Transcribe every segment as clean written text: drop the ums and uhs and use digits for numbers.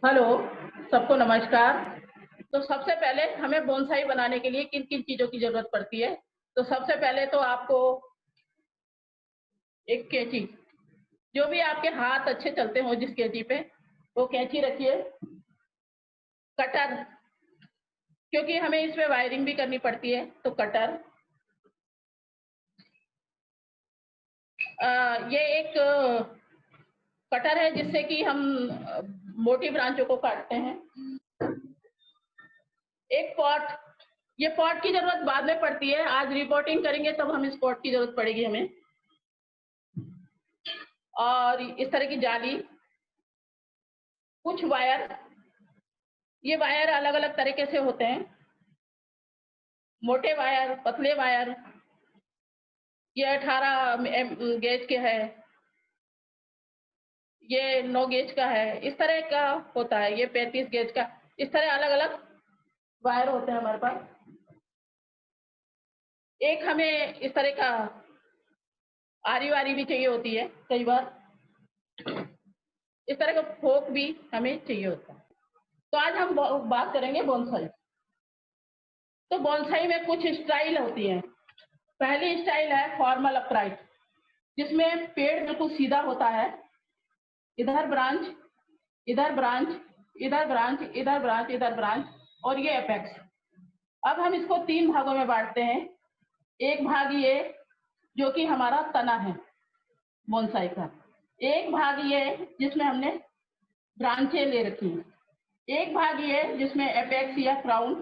Hello, सबको नमस्कार। तो सबसे पहले हमें बोनसाई बनाने के लिए किन-किन चीज़ों की ज़रूरत पड़ती है? तो सबसे पहले तो आपको एक कैंची, जो भी आपके हाथ अच्छे चलते हों जिस कैंची पे, वो कैंची रखिए। कटर, क्योंकि हमें इसमें वायरिंग भी करनी पड़ती है, तो कटर। ये एक कटर है जिससे कि हम मोटी ब्रांचों को काटते हैं। एक पॉट, ये पॉट की ज़रूरत बाद में पड़ती है, आज रिपोर्टिंग करेंगे तब हम इस पॉट की ज़रूरत पड़ेगी हमें। और इस तरह की जाली, कुछ वायर, ये वायर अलग-अलग तरीके से होते हैं, मोटे वायर, पतले वायर, ये 18 गेज के है, ये 9 गेज का है, इस तरह का होता है, ये 35 गेज का, इस तरह अलग-अलग वायर होते हैं हमारे पास। एक हमें इस तरह का आरी-वारी भी चाहिए होती है कई बार, इस तरह का फोक भी हमें चाहिए होता है। तो आज हम बात करेंगे बोनसाई। तो बोनसाई में कुछ स्टाइल होती हैं। पहली स्टाइल है फॉर्मल अपराइट, जिसमें पेड़ बिल्कुल सीधा होता है, इधर ब्रांच, इधर ब्रांच, इधर ब्रांच, इधर ब्रांच, इधर ब्रांच, और ये एपेक्स। अब हम इसको 3 भागों में बांटते हैं। एक भाग ये जो कि हमारा तना है बोनसाई का, एक भाग ये जिसमें हमने ब्रांचें ले रखी हैं, एक भाग ये जिसमें एपेक्स या क्राउन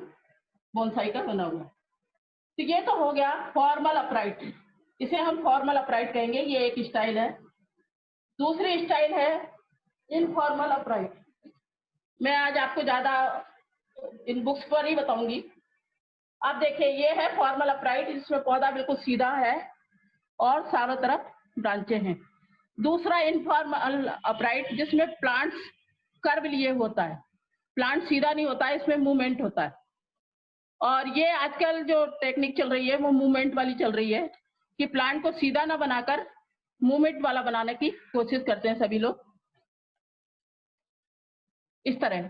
बोनसाई का बना हुआ है। तो ये तो हो गया फॉर्मल अपराइट, इसे हम फॉर्मल अपराइट कहेंगे, ये एक स्टाइल है। दूसरी स्टाइल है इनफॉर्मल अपराइट। मैं आज आपको ज्यादा इन बुक्स पर ही बताऊंगी। अब देखिए, ये है फॉर्मल अपराइट, जिसमें पौधा बिल्कुल सीधा है और चारों तरफ ब्रांचें हैं। दूसरा इनफॉर्मल अपराइट, जिसमें प्लांट्स कर्व लिए होता है, प्लांट सीधा नहीं होता है, इसमें मूवमेंट होता है। और ये आजकल जो टेक्निक चल रही है वो मूवमेंट वाली चल रही है, कि प्लांट को सीधा ना बनाकर मूवमेंट वाला बनाने की कोशिश करते हैं सभी लोग। इस तरह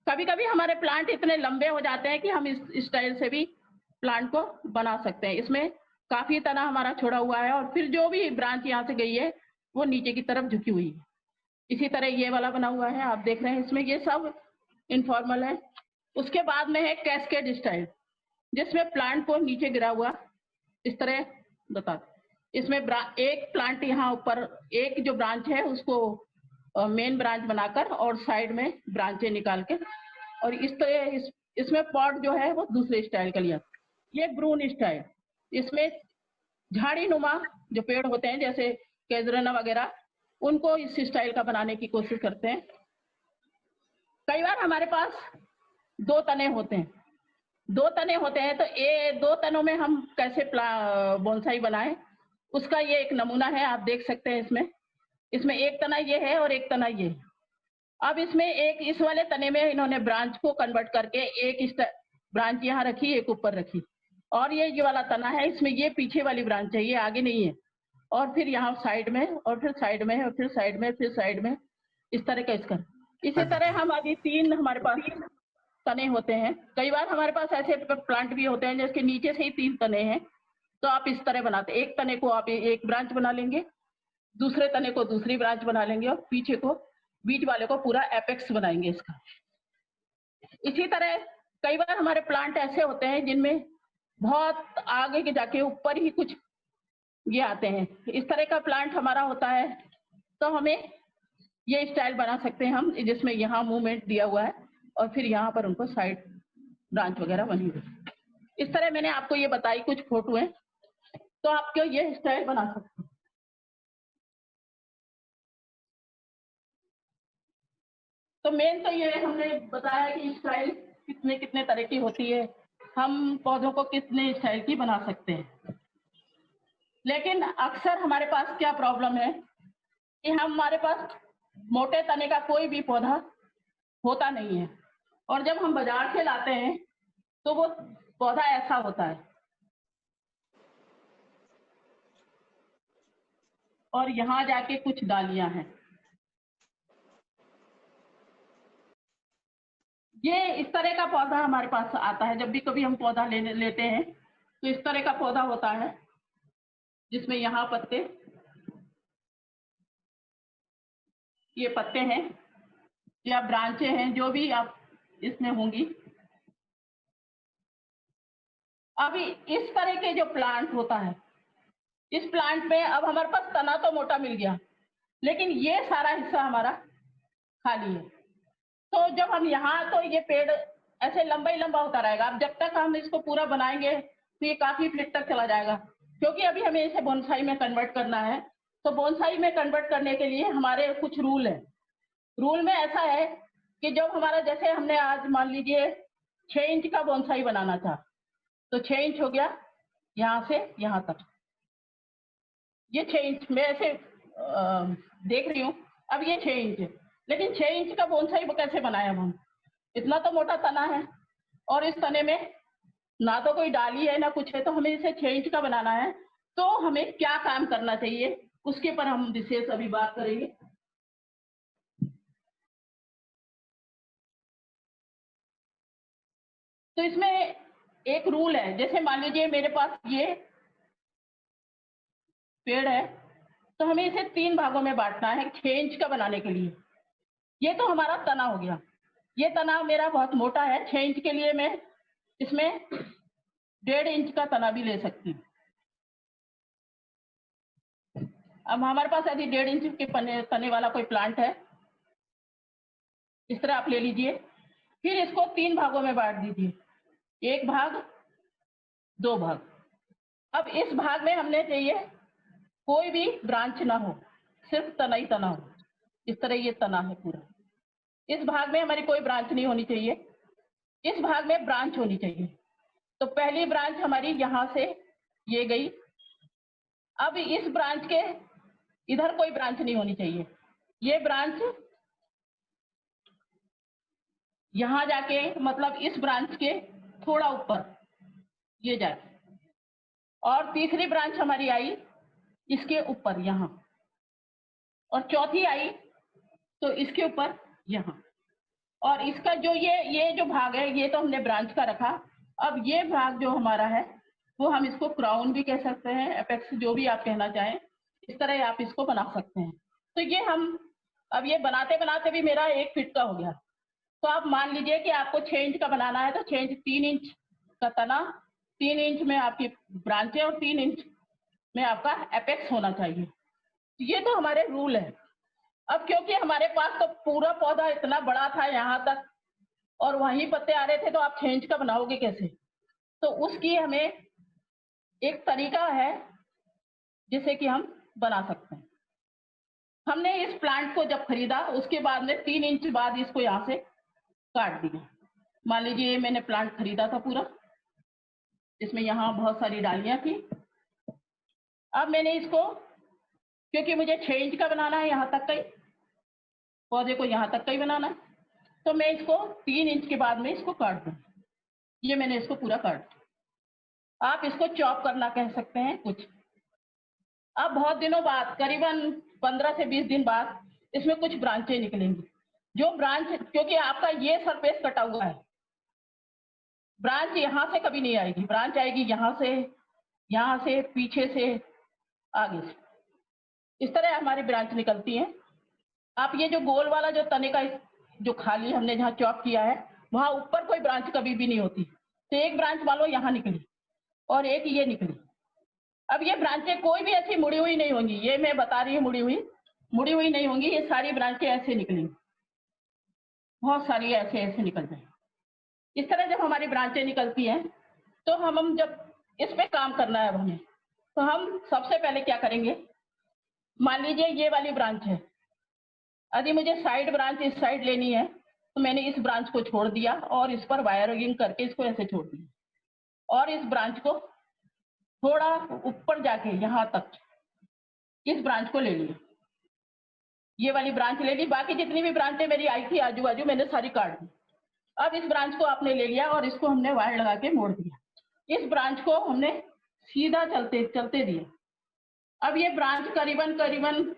कभी-कभी हमारे प्लांट इतने लंबे हो जाते हैं कि हम इस स्टाइल से भी प्लांट को बना सकते हैं। इसमें काफी तना हमारा छोड़ा हुआ है और फिर जो भी ब्रांच यहाँ से गई है वो नीचे की तरफ झुकी हुई है। इसी तरह ये वाला बना हुआ है, आप देख रहे हैं, इसमें ये सब इनफॉर्मल है। उसके बाद में है कैस्केड स्टाइल, जिसमें प्लांट को नीचे गिरा हुआ इस तरह बता, इसमें एक प्लांट यहाँ ऊपर, एक जो ब्रांच है उसको मेन ब्रांच बनाकर और साइड में ब्रांचें निकाल के, और इस तरह इसमें पॉट जो है वो दूसरे स्टाइल का लिया। ये ब्रून स्टाइल, इसमें झाड़ी नुमा जो पेड़ होते हैं जैसे कैजरना वगैरह, उनको इस स्टाइल का बनाने की कोशिश करते हैं। कई बार हमारे पास 2 तने होते हैं, 2 तने होते हैं, तो ये 2 तनों में हम कैसे बोनसाई बनाएं, उसका ये एक नमूना है, आप देख सकते हैं। इसमें एक तना ये है और एक तना ये है। अब इसमें एक इस वाले तने में इन्होंने ब्रांच को कन्वर्ट करके एक इस ब्रांच यहाँ रखी, एक ऊपर रखी, और ये वाला तना है, इसमें ये पीछे वाली ब्रांच है, ये आगे नहीं है, और फिर यहाँ साइड में, और फिर साइड में, और फिर साइड में, फिर साइड में, इस तरह का इसका। इसी तरह हम अभी 3 हमारे पास तने होते हैं। कई बार हमारे पास ऐसे प्लांट भी होते हैं जिसके नीचे से ही 3 तने हैं, तो आप इस तरह बनाते हैं, एक तने को आप एक ब्रांच बना लेंगे, दूसरे तने को दूसरी ब्रांच बना लेंगे, और पीछे को, बीच वाले को पूरा एपेक्स बनाएंगे इसका। इसी तरह कई बार हमारे प्लांट ऐसे होते हैं जिनमें बहुत आगे के जाके ऊपर ही कुछ ये आते हैं, इस तरह का प्लांट हमारा होता है, तो हमें ये स्टाइल बना सकते हैं हम, जिसमें यहाँ मूवमेंट दिया हुआ है और फिर यहाँ पर उनको साइड ब्रांच वगैरह बनी हुई। इस तरह मैंने आपको ये बताई कुछ फोटो है, तो आपको ये स्टाइल बना सकते हैं। तो मेन तो ये हमने बताया कि स्टाइल कितने कितने तरह की होती है, हम पौधों को कितने स्टाइल की बना सकते हैं। लेकिन अक्सर हमारे पास क्या प्रॉब्लम है कि हमारे पास मोटे तने का कोई भी पौधा होता नहीं है, और जब हम बाजार से लाते हैं तो वो पौधा ऐसा होता है, और यहाँ जाके कुछ डालियां हैं। ये इस तरह का पौधा हमारे पास आता है। जब भी कभी हम पौधा लेते हैं तो इस तरह का पौधा होता है, जिसमें यहाँ पत्ते, ये पत्ते हैं या ब्रांचें हैं, जो भी आप इसमें होंगी। अभी इस तरह के जो प्लांट होता है, इस प्लांट में अब हमारे पास तना तो मोटा मिल गया, लेकिन ये सारा हिस्सा हमारा खाली है। तो जब हम यहाँ, तो ये पेड़ ऐसे लंबा ही लंबा होता रहेगा। अब जब तक हम इसको पूरा बनाएंगे तो ये काफी फीट तक चला जाएगा, क्योंकि अभी हमें इसे बोनसाई में कन्वर्ट करना है। तो बोनसाई में कन्वर्ट करने के लिए हमारे कुछ रूल है। रूल में ऐसा है कि जब हमारा, जैसे हमने आज मान लीजिए 6 इंच का बोनसाई बनाना था, तो 6 इंच हो गया यहाँ से यहाँ तक। ये 6 इंच मैं ऐसे देख रही हूँ। अब ये 6 इंच, लेकिन 6 इंच का बोनसाई कैसे बनाए? अब हम, इतना तो मोटा तना है और इस तने में ना तो कोई डाली है ना कुछ है, तो हमें इसे 6 इंच का बनाना है। तो हमें क्या काम करना चाहिए, उसके पर हम विशेष अभी बात करेंगे। तो इसमें एक रूल है, जैसे मान लीजिए मेरे पास ये पेड़ है, तो हमें इसे 3 भागों में बांटना है 6 इंच का बनाने के लिए। ये तो हमारा तना हो गया। ये तना मेरा बहुत मोटा है, 6 इंच के लिए मैं इसमें 1.5 इंच का तना भी ले सकती हूँ। अब हमारे पास यदि 1.5 इंच के तने वाला कोई प्लांट है, इस तरह आप ले लीजिए। फिर इसको 3 भागों में बांट दीजिए, 1 भाग, 2 भाग। अब इस भाग में हमने चाहिए कोई भी ब्रांच ना हो, सिर्फ तना ही तना हो। इस तरह ये तना है पूरा। इस भाग में हमारी कोई ब्रांच नहीं होनी चाहिए, इस भाग में ब्रांच होनी चाहिए। तो पहली ब्रांच हमारी यहाँ से ये गई। अब इस ब्रांच के इधर कोई ब्रांच नहीं होनी चाहिए। ये ब्रांच यहाँ जाके, मतलब इस ब्रांच के थोड़ा ऊपर ये जाए, और तीसरी ब्रांच हमारी आई इसके ऊपर यहाँ, और चौथी आई तो इसके ऊपर यहाँ। और इसका जो ये जो भाग है, ये तो हमने ब्रांच का रखा। अब ये भाग जो हमारा है, वो हम इसको क्राउन भी कह सकते हैं, एपेक्स, जो भी आप कहना चाहें, इस तरह आप इसको बना सकते हैं। तो ये हम, अब ये बनाते बनाते भी मेरा 1 फीट का हो गया। तो आप मान लीजिए कि आपको 6 इंच का बनाना है, तो 6 इंच, 3 इंच का तना, 3 इंच में आपकी ब्रांचें और 3 इंच में आपका एपेक्स होना चाहिए। ये तो हमारे रूल है। अब क्योंकि हमारे पास तो पूरा पौधा इतना बड़ा था यहाँ तक, और वहीं पत्ते आ रहे थे, तो आप 6 इंच का बनाओगे कैसे? तो उसकी हमें एक तरीका है जिसे कि हम बना सकते हैं। हमने इस प्लांट को जब खरीदा, उसके बाद में 3 इंच बाद इसको यहाँ से काट दिया। मान लीजिए मैंने प्लांट खरीदा था पूरा, इसमें यहाँ बहुत सारी डालियां थी। अब मैंने इसको, क्योंकि मुझे 6 इंच का बनाना है, यहाँ तक का ही पौधे को, यहाँ तक का ही बनाना है, तो मैं इसको 3 इंच के बाद में इसको काट दूँ। ये मैंने इसको पूरा काट दिया। आप इसको चॉप करना कह सकते हैं कुछ। अब बहुत दिनों बाद, करीबन 15 से 20 दिन बाद, इसमें कुछ ब्रांचें निकलेंगी। जो ब्रांच, क्योंकि आपका ये सरफेस कटा हुआ है, ब्रांच यहाँ से कभी नहीं आएगी। ब्रांच आएगी यहाँ से, पीछे से, आगे से। इस तरह हमारी ब्रांच निकलती है। आप ये जो गोल वाला जो तने का जो खाली हमने जहाँ चॉप किया है, वहां ऊपर कोई ब्रांच कभी भी नहीं होती। तो एक ब्रांच मान लो यहाँ निकली और एक ये निकली। अब ये ब्रांचें कोई भी ऐसी मुड़ी हुई नहीं होंगी, ये मैं बता रही हूँ, मुड़ी हुई नहीं होंगी। ये सारी ब्रांचें ऐसे निकलेंगी, बहुत सारी ऐसे ऐसे निकल जाएंगी। इस तरह जब हमारी ब्रांचें निकलती हैं, तो हम जब इस पे काम करना है हमें, तो हम सबसे पहले क्या करेंगे, मान लीजिए ये वाली ब्रांच है, यदि मुझे साइड ब्रांच इस साइड लेनी है, तो मैंने इस ब्रांच को छोड़ दिया और इस पर वायरिंग करके इसको ऐसे छोड़ दिया, और इस ब्रांच को थोड़ा ऊपर जाके यहाँ तक इस ब्रांच को ले लिया, ये वाली ब्रांच ले ली। बाकी जितनी भी ब्रांचें मेरी आई थी आजू बाजू, मैंने सारी काट दी। अब इस ब्रांच को आपने ले लिया और इसको हमने वायर लगा के मोड़ दिया। इस ब्रांच को हमने सीधा चलते चलते दिया। अब ये ब्रांच करीबन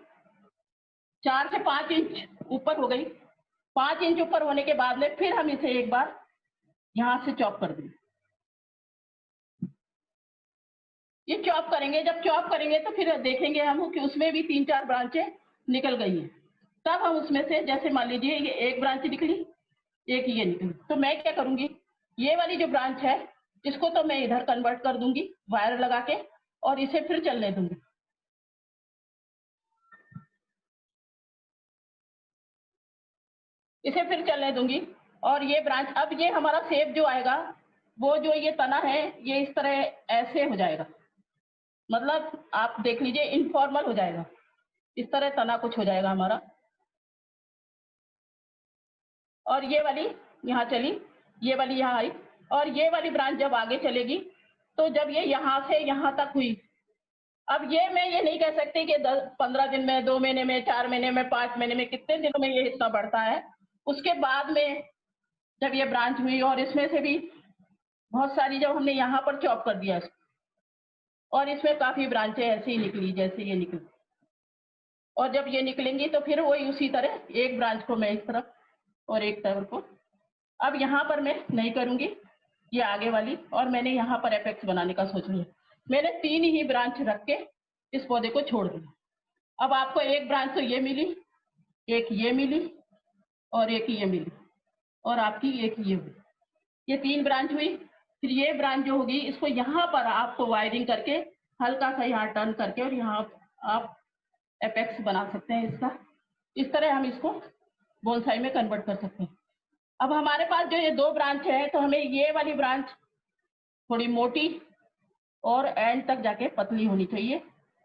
4 से 5 इंच ऊपर हो गई। 5 इंच ऊपर होने के बाद में फिर हम इसे एक बार यहाँ से चॉप कर देंगे। ये चॉप करेंगे, जब चॉप करेंगे तो फिर देखेंगे हम कि उसमें भी 3-4 ब्रांचें निकल गई हैं। तब हम उसमें से, जैसे मान लीजिए ये एक ब्रांच निकली, एक ये निकली, तो मैं क्या करूंगी, ये वाली जो ब्रांच है इसको तो मैं इधर कन्वर्ट कर दूंगी वायर लगा के, और इसे फिर चलने दूंगी। इसे फिर चलने दूंगी, और ये ब्रांच, अब ये हमारा शेप जो आएगा, वो जो ये तना है ये इस तरह ऐसे हो जाएगा, मतलब आप देख लीजिए इनफॉर्मल हो जाएगा, इस तरह तना कुछ हो जाएगा हमारा। और ये वाली यहाँ चली, ये वाली यहाँ आई, और ये वाली ब्रांच जब आगे चलेगी तो जब ये यहाँ से यहाँ तक हुई, अब ये मैं ये नहीं कह सकती कि 10-15 दिन में, 2 महीने में, 4 महीने में, 5 महीने में, कितने दिनों में ये इतना बढ़ता है। उसके बाद में जब ये ब्रांच हुई और इसमें से भी बहुत सारी, जब हमने यहाँ पर चॉप कर दिया और इसमें काफी ब्रांचें ऐसे ही निकली जैसे ये निकली, और जब ये निकलेंगी तो फिर वही उसी तरह एक ब्रांच को मैं इस तरफ और एक तरफ को, अब यहाँ पर मैं नहीं करूंगी ये आगे वाली, और मैंने यहाँ पर एपेक्स बनाने का सोच लिया। मैंने 3 ही ब्रांच रख के इस पौधे को छोड़ दिया। अब आपको एक ब्रांच तो ये मिली, एक ये मिली, और एक ये मिली, और आपकी एक ये हुई, ये 3 ब्रांच हुई। फिर ये ब्रांच जो होगी इसको यहाँ पर आपको वायरिंग करके हल्का सा यहाँ टर्न करके, और यहाँ आप एपेक्स बना सकते हैं इसका। इस तरह हम इसको बोनसाई में कन्वर्ट कर सकते हैं। अब हमारे पास जो ये 2 ब्रांच है, तो हमें ये वाली ब्रांच थोड़ी मोटी और एंड तक जाके पतली होनी चाहिए।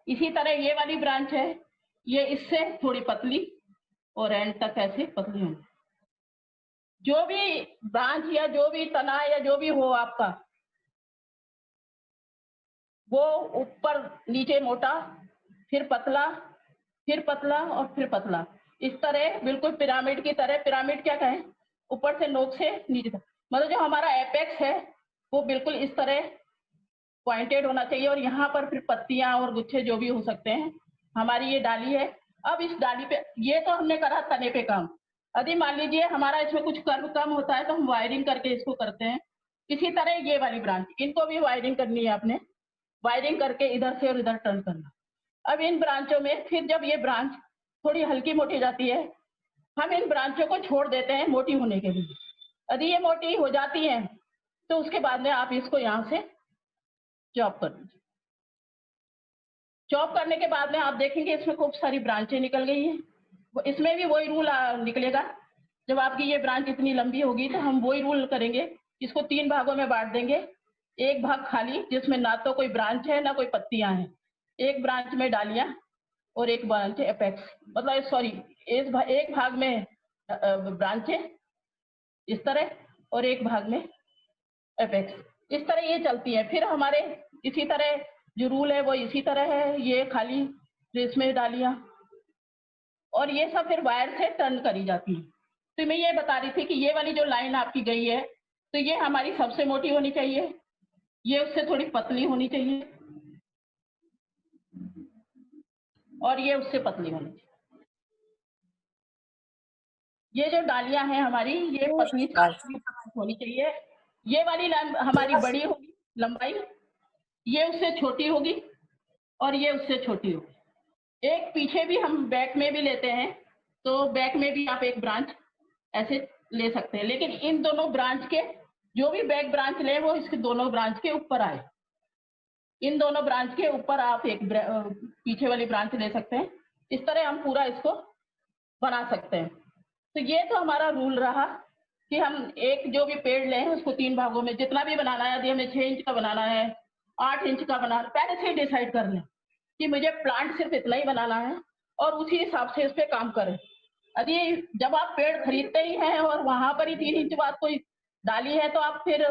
इसी तरह ये वाली ब्रांच है, ये इससे थोड़ी पतली और एंड तक ऐसे पतली होनी। जो भी ब्रांच या जो भी तना या जो भी हो आपका, वो ऊपर नीचे मोटा, फिर पतला, फिर पतला और फिर पतला, इस तरह बिल्कुल पिरामिड की तरह। पिरामिड क्या कहें, ऊपर से नोक से नीचे तक, मतलब जो हमारा एपेक्स है वो बिल्कुल इस तरह पॉइंटेड होना चाहिए, और यहाँ पर फिर पत्तियां और गुच्छे जो भी हो सकते हैं। हमारी ये डाली है, अब इस डाली पे, ये तो हमने करा तने पे काम। यदि मान लीजिए हमारा इसमें कुछ कर्व कम होता है तो हम वायरिंग करके इसको करते हैं। इसी तरह ये वाली ब्रांच, इनको भी वायरिंग करनी है आपने, वायरिंग करके इधर से और इधर टर्न करना। अब इन ब्रांचों में फिर जब ये ब्रांच थोड़ी हल्की मोटी हो जाती है, हम इन ब्रांचों को छोड़ देते हैं मोटी होने के लिए। यदि ये मोटी हो जाती हैं तो उसके बाद में आप इसको यहाँ से चॉप कर दीजिए। चॉप करने के बाद में आप देखेंगे इसमें खूब सारी ब्रांचें निकल गई हैं। इसमें भी वही रूल निकलेगा। जब आपकी ये ब्रांच इतनी लंबी होगी तो हम वही रूल करेंगे, इसको 3 भागों में बांट देंगे। एक भाग खाली जिसमें ना तो कोई ब्रांच है ना कोई पत्तियां हैं, एक ब्रांच में डालियां, और एक ब्रांच एपेक्स, मतलब सॉरी, एक भाग में ब्रांचें इस तरह, और एक भाग में एपेक्स, इस तरह ये चलती है। फिर हमारे इसी तरह जो रूल है वो इसी तरह है, ये खाली इसमें डालियां, और ये सब फिर वायर से टर्न करी जाती है। तो मैं ये बता रही थी कि ये वाली जो लाइन आपकी गई है, तो ये हमारी सबसे मोटी होनी चाहिए, ये उससे थोड़ी पतली होनी चाहिए, और ये उससे पतली होनी चाहिए। ये जो डालियां हैं हमारी, ये पतली होनी चाहिए। ये वाली हमारी बड़ी होगी लंबाई, ये उससे छोटी होगी, और ये उससे छोटी होगी। एक पीछे भी हम बैक में भी लेते हैं, तो बैक में भी आप एक ब्रांच ऐसे ले सकते हैं, लेकिन इन दोनों ब्रांच के, जो भी बैक ब्रांच ले वो इसके दोनों ब्रांच के ऊपर आए। इन दोनों ब्रांच के ऊपर आप एक पीछे वाली ब्रांच ले सकते हैं। इस तरह हम पूरा इसको बना सकते हैं। तो ये तो हमारा रूल रहा कि हम एक जो भी पेड़ लें उसको 3 भागों में जितना भी बनाना है, यदि हमें 6 इंच का बनाना है, 8 इंच का बनाना, पहले से डिसाइड कर लें कि मुझे प्लांट सिर्फ इतना ही बनाना है, और उसी हिसाब से इस पे काम करें। यदि जब आप पेड़ खरीदते ही हैं और वहां पर ही 3 इंच बाद कोई डाली है, तो आप फिर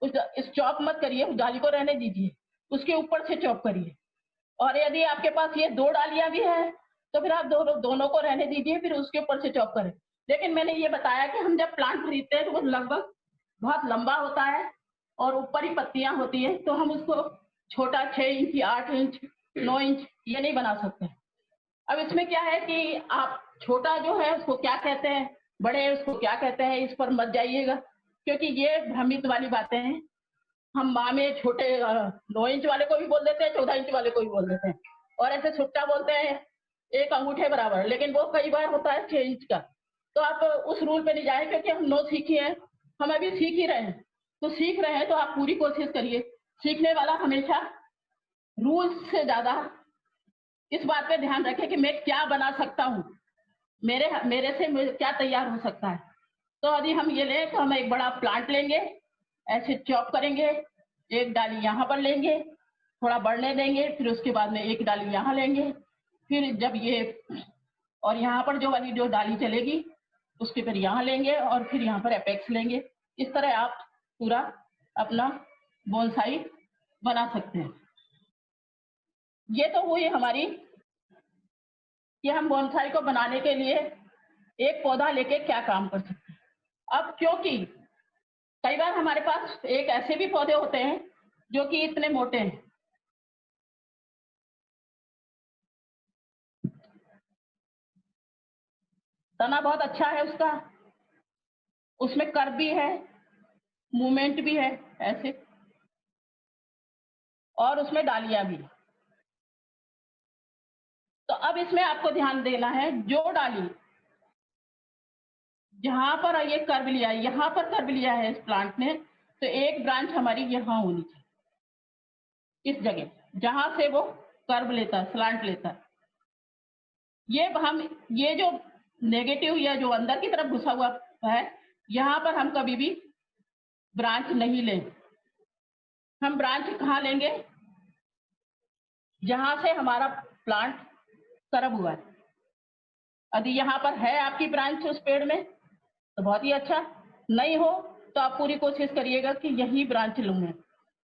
इस चॉप मत करिए, उस डाली को रहने दीजिए, उसके ऊपर से चॉप करिए। और यदि आपके पास ये 2 डालियां भी हैं तो फिर आप दोनों को रहने दीजिए, फिर उसके ऊपर से चॉप करें। लेकिन मैंने ये बताया कि हम जब प्लांट खरीदते हैं तो वो लगभग बहुत लंबा होता है और ऊपर ही पत्तियां होती हैं, तो हम उसको छोटा 6 इंच या 8 इंच 9 इंच ये नहीं बना सकते। अब इसमें क्या है कि आप छोटा जो है उसको क्या कहते हैं, बड़े उसको क्या कहते हैं, इस पर मत जाइएगा, क्योंकि ये भ्रमित वाली बातें हैं। हम माँ में छोटे 9 इंच वाले को भी बोल देते हैं, 14 इंच वाले को भी बोल देते हैं, और ऐसे छुट्टा बोलते हैं 1 अंगूठे बराबर, लेकिन वो कई बार होता है 6 इंच का। तो आप उस रूल पे नहीं जाए, क्योंकि हम 9 सीखे हैं, हम अभी सीख ही रहे हैं। तो सीख रहे हैं तो आप पूरी कोशिश करिए। सीखने वाला हमेशा रूल्स से ज़्यादा इस बात पे ध्यान रखे कि मैं क्या बना सकता हूँ, मेरे मेरे से क्या तैयार हो सकता है। तो यदि हम ये लें तो हम एक बड़ा प्लांट लेंगे, ऐसे चॉप करेंगे, एक डाली यहाँ पर लेंगे, थोड़ा बढ़ने देंगे, फिर उसके बाद में एक डाली यहाँ लेंगे, फिर जब ये और यहाँ पर जो डाली चलेगी उसके फिर यहाँ लेंगे, और फिर यहाँ पर एपेक्स लेंगे। इस तरह आप पूरा अपना बोनसाई बना सकते हैं। ये तो हुई हमारी कि हम बोनसाई को बनाने के लिए एक पौधा लेके क्या काम कर सकते हैं। अब क्योंकि कई बार हमारे पास एक ऐसे भी पौधे होते हैं जो कि इतने मोटे हैं, तना बहुत अच्छा है उसका, उसमें कर्व भी है, मूवमेंट भी है ऐसे, और उसमें डालियां भी। तो अब इसमें आपको ध्यान देना है, जो डाली जहां पर ये कर्व लिया है, यहाँ पर कर्व लिया है इस प्लांट ने, तो एक ब्रांच हमारी यहाँ होनी चाहिए, इस जगह जहां से वो कर्व लेता है, स्लांट लेता है। ये जो नेगेटिव या जो अंदर की तरफ घुसा हुआ है, यहाँ पर हम कभी भी ब्रांच नहीं लें। हम ब्रांच कहाँ लेंगे, जहां से हमारा प्लांट कर्व हुआ है। यदि यहाँ पर है आपकी ब्रांच उस पेड़ में तो बहुत ही अच्छा, नहीं हो तो आप पूरी कोशिश करिएगा कि यही ब्रांच लूँ मैं।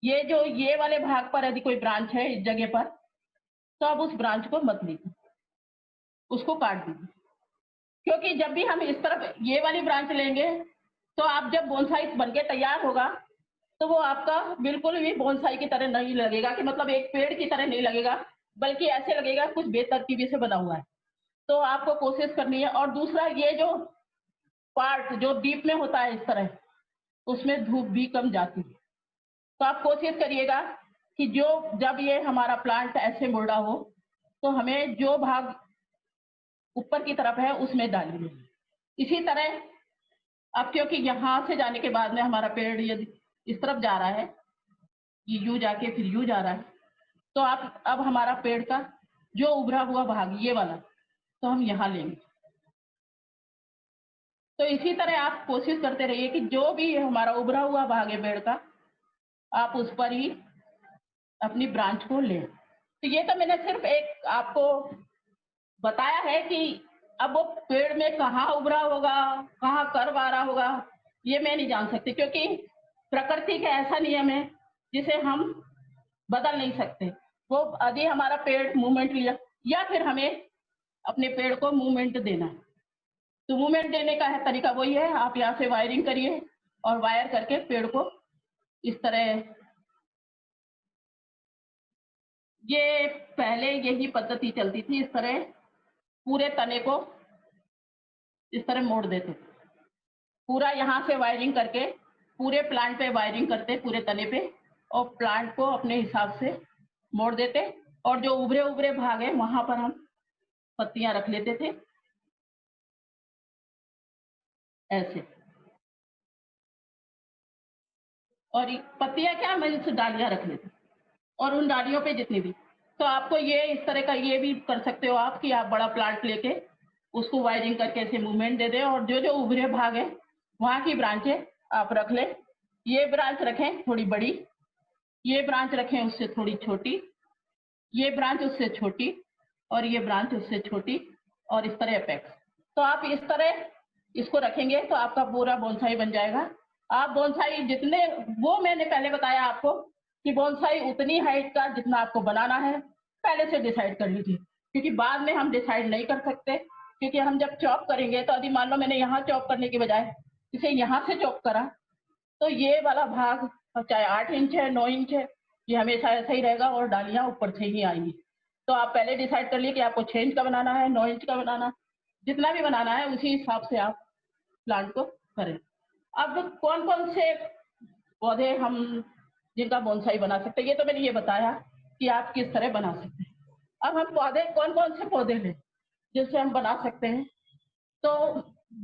ये वाले भाग पर यदि कोई ब्रांच है इस जगह पर, तो आप उस ब्रांच को मत लीजिए, उसको काट दीजिए। क्योंकि जब भी हम इस तरफ ये वाली ब्रांच लेंगे, तो आप जब बोनसाई बन के तैयार होगा, तो वो आपका बिल्कुल भी बोनसाई की तरह नहीं लगेगा, कि मतलब एक पेड़ की तरह नहीं लगेगा, बल्कि ऐसे लगेगा कुछ बेतरतीबी से बना हुआ है। तो आपको कोशिश करनी है। और दूसरा, ये जो पार्ट जो डीप में होता है इस तरह, उसमें धूप भी कम जाती है। तो आप कोशिश करिएगा कि जब ये हमारा प्लांट ऐसे मुड़ा हो, तो हमें जो भाग ऊपर की तरफ है उसमें डालिए। इसी तरह अब क्योंकि यहाँ से जाने के बाद में हमारा पेड़ यदि इस तरफ जा रहा है, ये यू जाके फिर यू जा रहा है, तो आप अब हमारा पेड़ का जो उभरा हुआ भाग ये वाला, तो हम यहाँ लेंगे। तो इसी तरह आप कोशिश करते रहिए कि जो भी हमारा उभरा हुआ भाग है पेड़ का, आप उस पर ही अपनी ब्रांच को लें। तो ये तो मैंने सिर्फ एक आपको बताया है कि अब वो पेड़ में कहाँ उभरा होगा, कहाँ कर्व आ रहा होगा, ये मैं नहीं जान सकती, क्योंकि प्रकृति का ऐसा नियम है जिसे हम बदल नहीं सकते। वो यदि हमारा पेड़ मूवमेंट लिया, या फिर हमें अपने पेड़ को मूवमेंट देना है, तो मूवमेंट देने का है तरीका वही है, आप यहाँ से वायरिंग करिए, और वायर करके पेड़ को इस तरह, ये पहले यही पद्धति चलती थी, इस तरह पूरे तने को इस तरह मोड़ देते, पूरा यहाँ से वायरिंग करके पूरे प्लांट पे वायरिंग करते, पूरे तने पे, और प्लांट को अपने हिसाब से मोड़ देते, और जो उभरे उभरे भाग है वहां पर हम पत्तियां रख लेते थे ऐसे। और पत्तियां क्या, मैं जैसे डालियां रख लेती, और उन डालियों पे जितनी भी, तो आपको ये इस तरह का ये भी कर सकते हो आप, कि आप बड़ा प्लांट लेके उसको वायरिंग करके ऐसे मूवमेंट दे दें, और जो जो उभरे भाग है वहां की ब्रांचें आप रख लें। ये ब्रांच रखें थोड़ी बड़ी, ये ब्रांच रखें उससे थोड़ी छोटी, ये ब्रांच उससे छोटी, और ये ब्रांच उससे छोटी, और इस तरह अपेक्स। तो आप इस तरह इसको रखेंगे तो आपका पूरा बोनसाई बन जाएगा। आप बोनसाई जितने, वो मैंने पहले बताया आपको कि बोनसाई उतनी हाइट का जितना आपको बनाना है पहले से डिसाइड कर लीजिए, क्योंकि बाद में हम डिसाइड नहीं कर सकते। क्योंकि हम जब चॉप करेंगे, तो यदि मान लो मैंने यहाँ चॉप करने की बजाय इसे यहाँ से चॉप करा, तो ये वाला भाग चाहे 8 इंच है 9 इंच है, ये हमेशा ऐसा ही रहेगा, और डालियां ऊपर से ही आएंगी। तो आप पहले डिसाइड कर लिए कि आपको 6 इंच का बनाना है, 9 इंच का बनाना, जितना भी बनाना है उसी हिसाब से आप प्लांट को करें। अब कौन-कौन से पौधे हम जिनका बोनसाई बना सकते हैं, ये तो मैंने ये बताया कि आप किस तरह बना सकते हैं। अब हम पौधे कौन-कौन से पौधे लें, जिससे हम बना सकते हैं? तो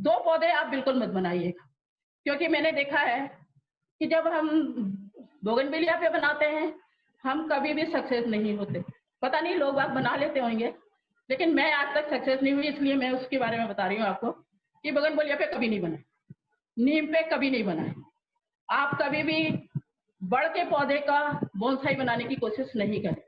2 पौधे आप बिल्कुल मत बनाइएगा, क्योंकि मैंने देखा है कि जब हम बोगनविलिया पे बनाते हैं, हम कभी भी सक्सेस नहीं होते। पता नहीं लोग बाग बना लेते होंगे, लेकिन मैं आज तक सक्सेस नहीं हुई, इसलिए मैं उसके बारे में बता रही हूँ आपको कि बोगनविलिया पे कभी नहीं बनाए, नीम पे कभी नहीं बनाए। आप कभी भी बड़ के पौधे का बोनसाई बनाने की कोशिश नहीं करें,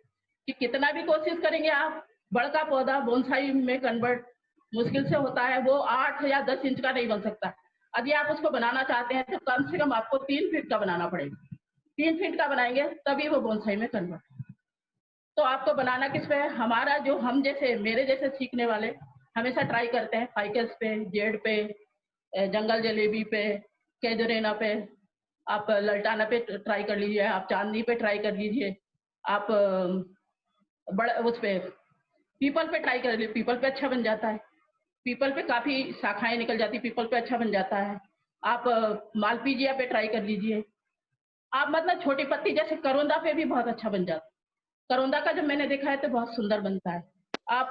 कि कितना भी कोशिश करेंगे आप, बड़ का पौधा बोनसाई में कन्वर्ट मुश्किल से होता है, वो 8 या 10 इंच का नहीं बन सकता। यदि आप उसको बनाना चाहते हैं तो कम से कम आपको 3 फीट का बनाना पड़ेगा। 3 फीट का बनाएंगे तभी वो बोनसाई में कन्वर्ट। तो आपको बनाना किस पे है? हमारा जो हम जैसे मेरे जैसे सीखने वाले हमेशा ट्राई करते हैं फाइकस पे, जेड पे, जंगल जलेबी पे, कैजोरेना पे, आप लल्टाना पे ट्राई कर लीजिए, आप चांदनी पे ट्राई कर लीजिए, आप बड़ा उस पे पीपल पे ट्राई कर लीजिए, पीपल पे अच्छा बन जाता है। पीपल पे काफ़ी शाखाएँ निकल जाती हैं, पीपल पे अच्छा बन जाता है। आप मालपीजिया पे ट्राई कर लीजिए। आप मतलब छोटी पत्ती जैसे करोंदा पे भी बहुत अच्छा बन जाता है। करौंदा का जब मैंने देखा है तो बहुत सुंदर बनता है। आप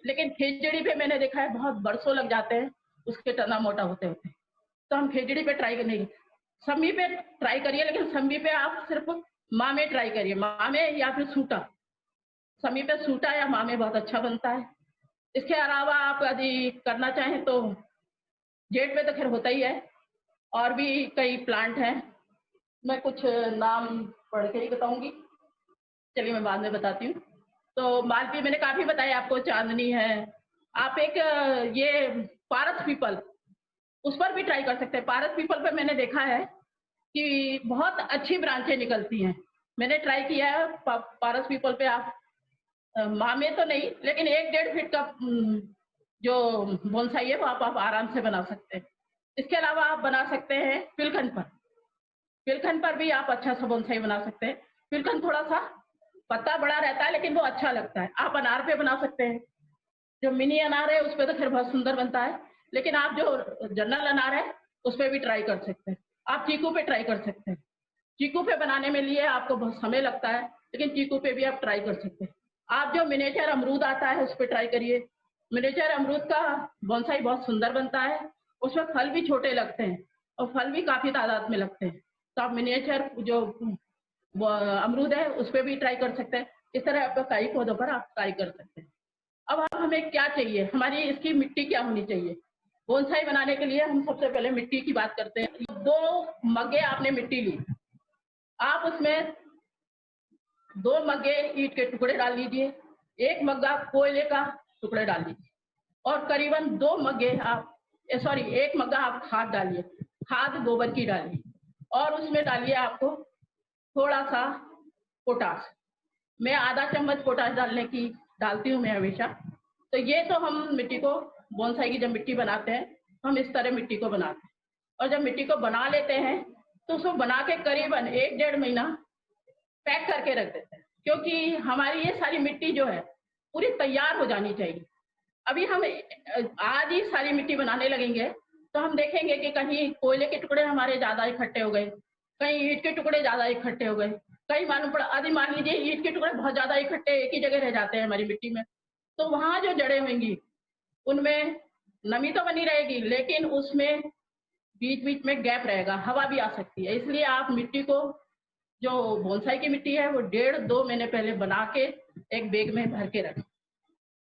लेकिन खेजड़ी पे मैंने देखा है बहुत बरसों लग जाते हैं, उसके तना मोटा होते-होते। तो हम खेजड़ी पे ट्राई करने सम्मी पे ट्राई करिए, लेकिन सम्मी पे आप सिर्फ़ मामे ट्राई करिए, मामे या फिर सूटा। सम्मी पे सूटा या मामे बहुत अच्छा बनता है। इसके अलावा आप यदि करना चाहें तो जेड पे तो ख़ैर होता ही है, और भी कई प्लांट हैं। मैं कुछ नाम पढ़ के ही बताऊँगी। चलिए मैं बाद में बताती हूँ। तो मालवी मैंने काफ़ी बताया आपको, चांदनी है। आप एक ये पारस पीपल, उस पर भी ट्राई कर सकते हैं। पारस पीपल पे मैंने देखा है कि बहुत अच्छी ब्रांचें निकलती हैं। मैंने ट्राई किया है पारस पीपल पे आप मामे तो नहीं, लेकिन 1 डेढ़ फीट का जो बोनसाई है वो आप आराम से बना सकते हैं। इसके अलावा आप बना सकते हैं पिलखन पर। पिलखन पर भी आप अच्छा सा बोनसाई बना सकते हैं। पिलखन थोड़ा-सा पत्ता बड़ा रहता है, लेकिन वो अच्छा लगता है। आप अनार पे बना सकते हैं। जो मिनी अनार है उस पे तो ख़ैर बहुत सुंदर बनता है, लेकिन आप जो जनरल अनार है उस पे भी ट्राई कर सकते हैं। आप चीकू पे ट्राई कर सकते हैं। चीकू पे बनाने में लिए आपको बहुत समय लगता है, लेकिन चीकू पे भी आप ट्राई कर सकते हैं। आप जो मिनिएचर अमरूद आता है उस पे ट्राई करिए। मिनिएचर अमरूद का बोनसाई बहुत सुंदर बनता है, उसमें फल भी छोटे लगते हैं और फल भी काफ़ी तादाद में लगते हैं। तो आप मिनिएचर जो वो अमरूद है उस पे भी ट्राई कर सकते हैं। इस तरह आप कई पौधों पर आप ट्राई कर सकते हैं। अब हमें क्या चाहिए, हमारी इसकी मिट्टी क्या होनी चाहिए? बोनसाई बनाने के लिए हम सबसे पहले मिट्टी की बात करते हैं। 2 मग्गे आपने मिट्टी ली, आप उसमें 2 मग्गे ईंट के टुकड़े डाल लीजिए, 1 मग्गा कोयले का टुकड़े डाल लीजिए और करीबन 2 मग्गे आप 1 मग्गा आप खाद डालिए, खाद गोबर की डालिए और उसमें डालिए आपको थोड़ा-सा पोटाश। मैं आधा चम्मच पोटाश डालती हूँ मैं हमेशा। तो ये तो हम मिट्टी को बोनसाई की जब मिट्टी बनाते हैं, तो हम इस तरह मिट्टी को बनाते हैं और जब मिट्टी को बना लेते हैं, तो उसको बना के करीबन 1 डेढ़ महीना पैक करके रख देते हैं, क्योंकि हमारी ये सारी मिट्टी जो है, पूरी तैयार हो जानी चाहिए। अभी हम आज ही सारी मिट्टी बनाने लगेंगे, तो हम देखेंगे कि कहीं कोयले के टुकड़े हमारे ज़्यादा इकट्ठे हो गए, कहीं ईंट के टुकड़े ज़्यादा इकट्ठे हो गए, कहीं मालूम पड़ा आदि मान लीजिए ईंट के टुकड़े बहुत ज़्यादा इकट्ठे एक ही जगह रह जाते हैं हमारी मिट्टी में, तो वहाँ जो जड़ें होंगी, उनमें नमी तो बनी रहेगी, लेकिन उसमें बीच-बीच में गैप रहेगा, हवा भी आ सकती है। इसलिए आप मिट्टी को जो बोनसाई की मिट्टी है, वो डेढ़ 2 महीने पहले बना के एक बैग में भर के रखें।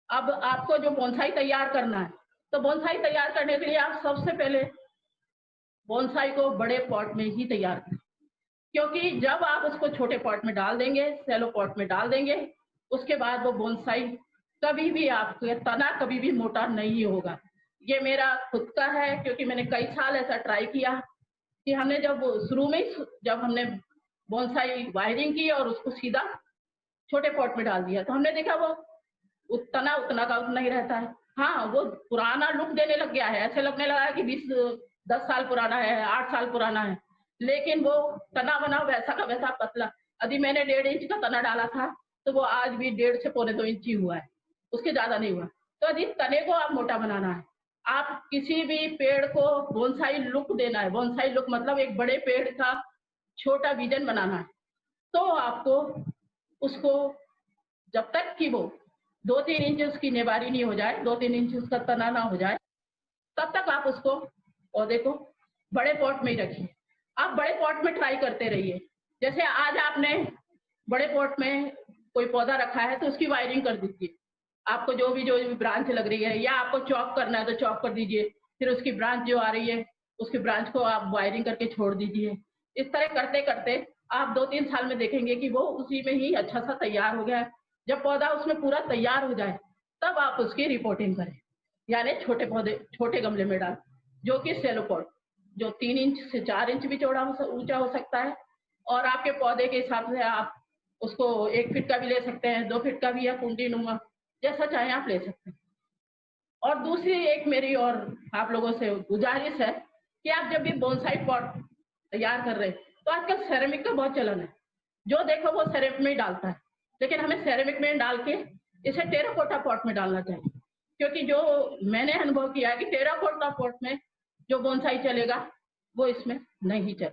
अब आपको जो बोनसाई तैयार करना है, तो बोनसाई तैयार करने के लिए आप सबसे पहले बोनसाई को बड़े पॉट में ही तैयार करें, क्योंकि जब आप उसको छोटे पॉट में डाल देंगे, सैलो पॉट में डाल देंगे, उसके बाद वो बोनसाई कभी भी आपके तना कभी भी मोटा नहीं होगा। ये मेरा खुद का है, क्योंकि मैंने कई साल ऐसा ट्राई किया कि हमने जब शुरू में ही जब हमने बोनसाई वायरिंग की और उसको सीधा छोटे पॉट में डाल दिया, तो हमने देखा वो तना उतना का उतना ही रहता है। हाँ, वो पुराना लुक देने लग गया है, ऐसे लगने लगा है कि 10 साल पुराना है, 8 साल पुराना है। लेकिन वो तना-वना वैसा का वैसा पतला। अभी मैंने 1.5 इंच का तना डाला था, तो वो आज भी 1.5 से पौने 2 इंच ही हुआ है, उसके ज़्यादा नहीं हुआ। तो यदि तने को आप मोटा बनाना है, आप किसी भी पेड़ को बोनसाई लुक देना है, बोनसाई लुक मतलब एक बड़े पेड़ का छोटा विजन बनाना है, तो आपको उसको जब तक कि वो 2-3 इंच उसकी नेबारी नहीं हो जाए, 2-3 इंच उसका तना ना हो जाए, तब तक आप उसको पौधे को बड़े पॉट में ही रखिए। आप बड़े पॉट में ट्राई करते रहिए। जैसे आज आपने बड़े पॉट में कोई पौधा रखा है तो उसकी वायरिंग कर दीजिए। आपको जो भी ब्रांच लग रही है या आपको चॉप करना है तो चॉप कर दीजिए। फिर उसकी ब्रांच जो आ रही है, उसकी ब्रांच को आप वायरिंग करके छोड़ दीजिए। इस तरह करते-करते आप 2-3 साल में देखेंगे कि वो उसी में ही अच्छा-सा तैयार हो गया है। जब पौधा उसमें पूरा तैयार हो जाए, तब आप उसकी रिपोर्टिंग करें। यानी छोटे पौधे छोटे गमले में डालें, जो कि सेलो पॉट, जो 3 इंच से 4 इंच भी चौड़ा ऊँचा हो सकता है और आपके पौधे के हिसाब से आप उसको 1 फीट का भी ले सकते हैं, 2 फीट का भी या कुंडीनुमा, जैसा चाहें आप ले सकते हैं। और दूसरी एक मेरी और आप लोगों से गुजारिश है कि आप जब भी बोनसाई पॉट तैयार कर रहे हैं, तो आजकल सेरेमिक का बहुत चलन है। जो देखो वो सेरेमिक में ही डालता है, लेकिन हमें सेरेमिक में डाल के इसे टेराकोटा पॉट में डालना चाहिए। क्योंकि जो मैंने अनुभव किया है कि टेराकोटा पॉट में जो बोनसाई चलेगा, वो इसमें नहीं चलेगा।